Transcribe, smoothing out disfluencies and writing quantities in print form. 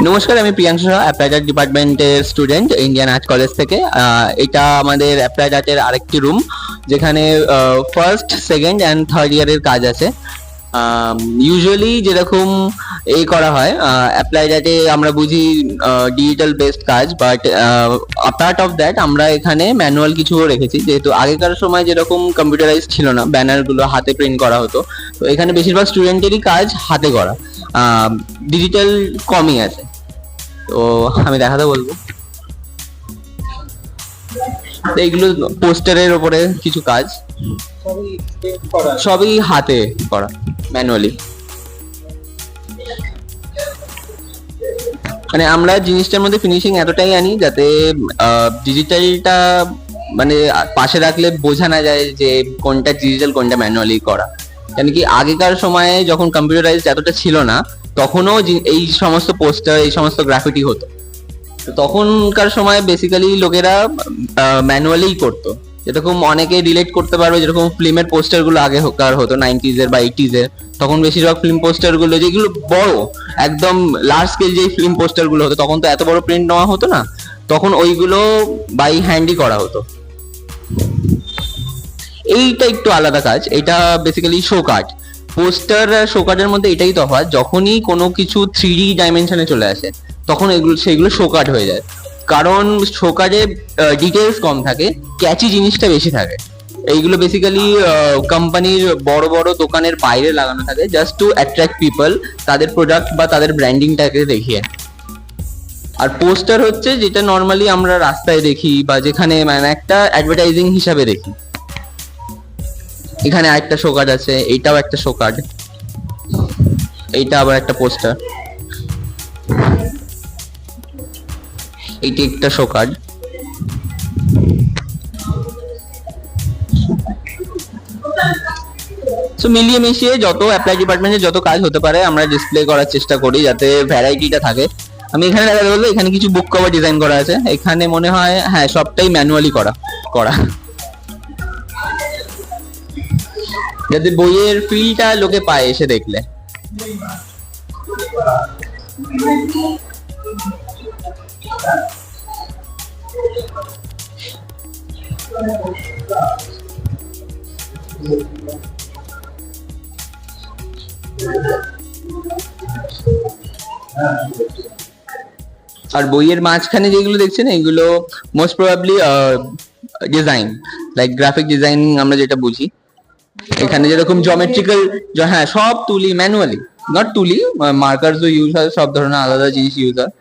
নমস্কার, আমি Priyanshu Saha, applied art ডিপার্টমেন্টের স্টুডেন্ট, ইন্ডিয়ান আর্ট কলেজ থেকে। এটা আমাদের অ্যাপ্লাইড আর্টের আরেকটি রুম, যেখানে ফার্স্ট, সেকেন্ড অ্যান্ড থার্ড ইয়ারের কাজ আছে। ইউজুয়ালি যেরকম এই করা হয় অ্যাপ্লাইড আর্টে আমরা বুঝি ডিজিটাল বেসড কাজ, বাট পার্ট অফ দ্যাট আমরা এখানে ম্যানুয়াল কিছুও রেখেছি, যেহেতু আগেকার সময় যেরকম কম্পিউটারাইজ ছিল না, ব্যানারগুলো হাতে প্রিন্ট করা হতো। তো এখানে বেশিরভাগ স্টুডেন্টেরই কাজ হাতে করা, ডিজিটাল কমই আছে। তো আমি দেখাতে বলবো, তো এইগুলো পোস্টারের ওপরে কিছু কাজ, সবই হাতে করা, ম্যানুয়ালি। মানে আমরা জিনিসটার মধ্যে ফিনিশিং এতটাই আনি যাতে ডিজিটালটা মানে পাশে রাখলে বোঝা না যায় যে কোনটা ডিজিটাল কোনটা ম্যানুয়ালি করা। কেন কি আগেকার সময়ে যখন কম্পিউটারাইজড এতটা ছিল না, তখনও এই সমস্ত পোস্টার, এই সমস্ত গ্রাফিটি হতো। তো তখনকার সময় বেসিক্যালি লোকেরা ম্যানুয়ালি করতো। যেরকম অনেকে রিলেট করতে পারবে, যেরকম ফিল্মের পোস্টার গুলো আগে হতো 90s এর বা 80s এর, তখন বেশিরভাগ ফিল্ম পোস্টার গুলো যেগুলো বড়, একদম লার্জ স্কেল যে ফিল্ম পোস্টার গুলো হতো, তখন তো এত বড় প্রিন্ট নেওয়া হতো না, তখন ওইগুলো বাই হ্যান্ডই করা হতো। এইটা একটু আলাদা কাজ, এটা বেসিক্যালি শো কার্ড। পোস্টার আর শো কার্ডের মধ্যে এটাই তফাৎ, যখনই কোনো কিছু 3D ডাইমেনশনে চলে আসে তখন সেগুলো শো কার্ড হয়ে যায়। কারণ শো কার্ডে ডিটেলস কম থাকে, ক্যাচি জিনিসটা বেশি থাকে। এইগুলো বেসিক্যালি কোম্পানির বড় বড় দোকানের বাইরে লাগানো থাকে, জাস্ট টু অ্যাট্রাক্ট পিপল, তাদের প্রোডাক্ট বা তাদের ব্র্যান্ডিংটাকে দেখিয়ে। আর পোস্টার হচ্ছে যেটা নর্মালি আমরা রাস্তায় দেখি বা যেখানে মানে একটা অ্যাডভার্টাইজিং হিসাবে দেখি। এখানে আরেকটা শো কার্ড আছে, এইটাও একটা শো কার্ড, এইটা আবার একটা পোস্টার, এইটা একটা শো কার্ড। সো মিলিয়ে মিশিয়ে যত অ্যাপ্লাই ডিপার্টমেন্টে যত কাজ হতে পারে আমরা ডিসপ্লে করার চেষ্টা করি, যাতে ভ্যারাইটিটা থাকে। আমি এখানে দেখা বলবো, এখানে কিছু বুক কভার ডিজাইন করা আছে, এখানে মনে হয় হ্যাঁ সবটাই ম্যানুয়ালি করা করা যাতে বইয়ের ফিলটা লোকে পায় এসে দেখলে। আর বইয়ের মাঝখানে যেগুলো দেখছেন এগুলো most probably design, like graphic designing আমরা যেটা বুঝি। এখানে যেরকম জমেট্রিক্যাল, হ্যাঁ সব তুলি ম্যানুয়ালি, নট তুলি, মার্কারসও ইউজ হয়, সব ধরনের আলাদা জিনিস ইউজ হয়।